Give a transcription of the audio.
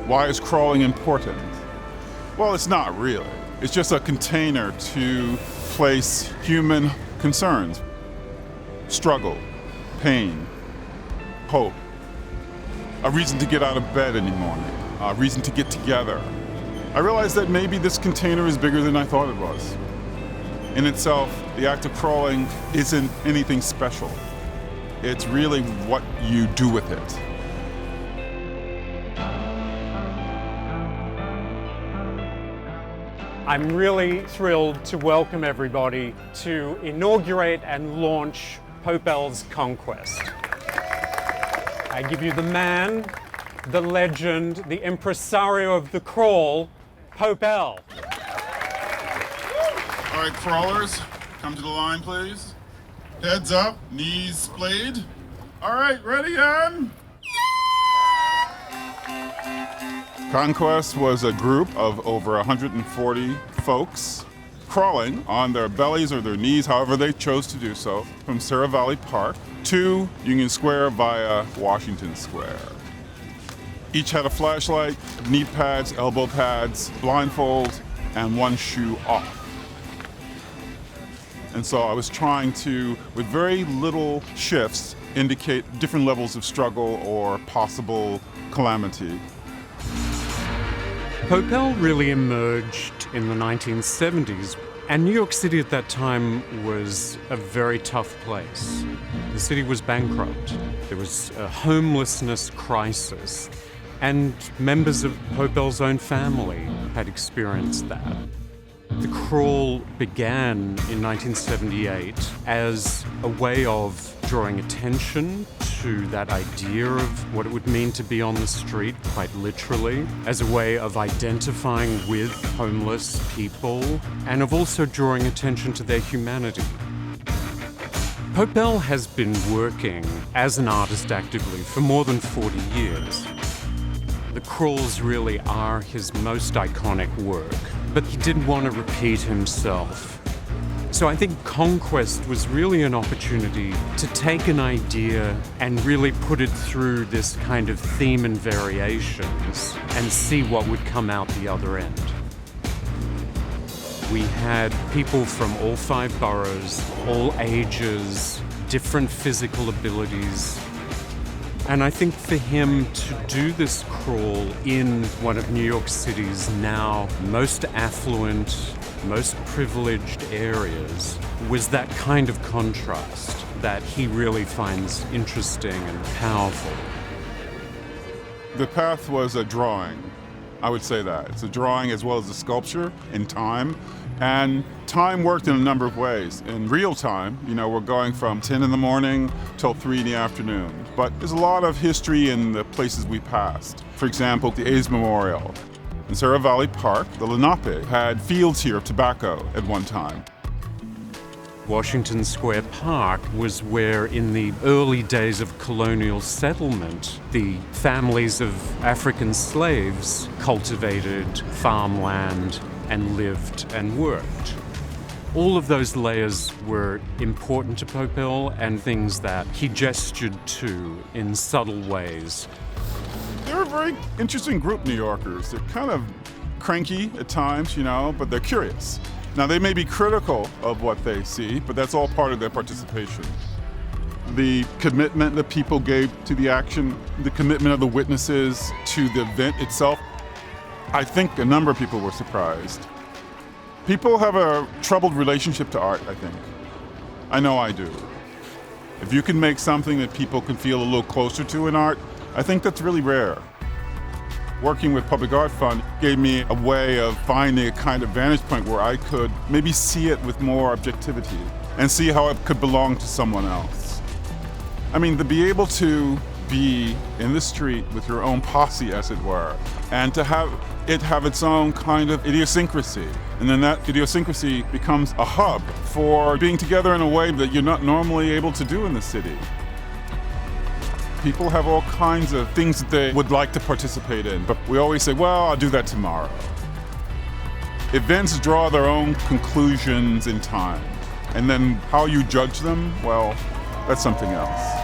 Why is crawling important? Well, it's not really. It's just a container to place human concerns, struggle, pain, hope, a reason to get out of bed in the morning, a reason to get together. I realized that maybe this container is bigger than I thought it was. In itself, the act of crawling isn't anything special. It's really what you do with it. I'm really thrilled to welcome everybody to inaugurate and launch Pope.L's Conquest. I give you the man, the legend, the impresario of the crawl, Pope.L. All right, crawlers, come to the line, please. Heads up, knees splayed. All right, ready, and... Conquest was a group of over 140 folks crawling on their bellies or their knees, however they chose to do so, from Seravalli Park to Union Square via Washington Square. Each had a flashlight, knee pads, elbow pads, blindfold, and one shoe off. And so I was trying to, with very little shifts, indicate different levels of struggle or possible calamity. Pope.L really emerged in the 1970s, and New York City at that time was a very tough place. The city was bankrupt. There was a homelessness crisis, and members of Pope.L's own family had experienced that. The crawl began in 1978 as a way of drawing attention to that idea of what it would mean to be on the street, quite literally, as a way of identifying with homeless people, and of also drawing attention to their humanity. Pope.L has been working as an artist actively for more than 40 years. The crawls really are his most iconic work, but he didn't want to repeat himself. So I think Conquest was really an opportunity to take an idea and really put it through this kind of theme and variations and see what would come out the other end. We had people from all 5 boroughs, all ages, different physical abilities. And I think for him to do this crawl in one of New York City's now most affluent, most privileged areas was that kind of contrast that he really finds interesting and powerful. The path was a drawing. I would say that. It's a drawing as well as a sculpture in time. And time worked in a number of ways. In real time, we're going from 10 in the morning till 3 in the afternoon. But there's a lot of history in the places we passed. For example, the A's Memorial. In Seravalli Park, the Lenape had fields here of tobacco at one time. Washington Square Park was where, in the early days of colonial settlement, the families of African slaves cultivated farmland and lived and worked. All of those layers were important to Pope.L and things that he gestured to in subtle ways. They're a very interesting group, New Yorkers. They're kind of cranky at times, but they're curious. Now, they may be critical of what they see, but that's all part of their participation. The commitment that people gave to the action, the commitment of the witnesses to the event itself, I think a number of people were surprised. People have a troubled relationship to art, I think. I know I do. If you can make something that people can feel a little closer to in art, I think that's really rare. Working with Public Art Fund gave me a way of finding a kind of vantage point where I could maybe see it with more objectivity and see how it could belong to someone else. I mean, to be able to be in the street with your own posse, as it were, and to have it have its own kind of idiosyncrasy. And then that idiosyncrasy becomes a hub for being together in a way that you're not normally able to do in the city. People have all kinds of things that they would like to participate in, but we always say, well, I'll do that tomorrow. Events draw their own conclusions in time, and then how you judge them, well, that's something else.